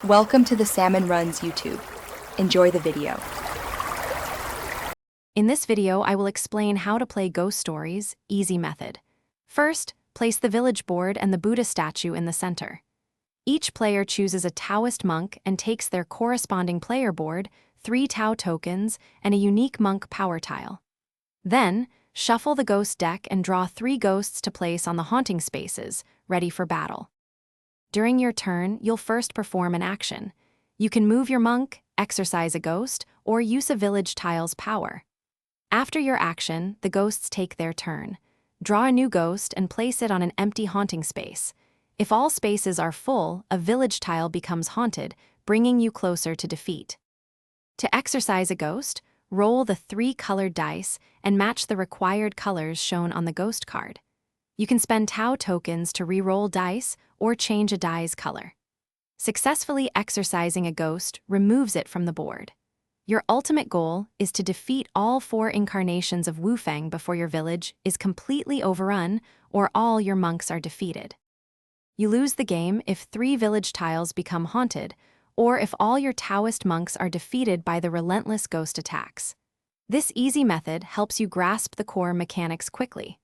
Welcome to the Salmon Runs YouTube. Enjoy the video. In this video, I will explain how to play Ghost Stories, easy method. First, place the village board and the Buddha statue in the center. Each player chooses a Taoist monk and takes their corresponding player board, 3 Tao tokens, and a unique monk power tile. Then, shuffle the ghost deck and draw 3 ghosts to place on the haunting spaces, ready for battle. During your turn, you'll first perform an action. You can move your monk, exorcise a ghost, or use a village tile's power. After your action, the ghosts take their turn. Draw a new ghost and place it on an empty haunting space. If all spaces are full, a village tile becomes haunted, bringing you closer to defeat. To exorcise a ghost, roll the 3 colored dice and match the required colors shown on the ghost card. You can spend Tao tokens to re-roll dice or change a die's color. Successfully exorcising a ghost removes it from the board. Your ultimate goal is to defeat all 4 incarnations of Wu Feng before your village is completely overrun or all your monks are defeated. You lose the game if 3 village tiles become haunted, or if all your Taoist monks are defeated by the relentless ghost attacks. This easy method helps you grasp the core mechanics quickly.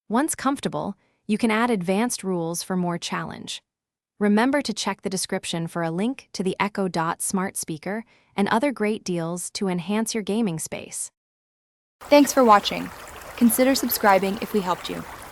Once comfortable, you can add advanced rules for more challenge. Remember to check the description for a link to the Echo Dot smart speaker and other great deals to enhance your gaming space. Thanks for watching. Consider subscribing if we helped you.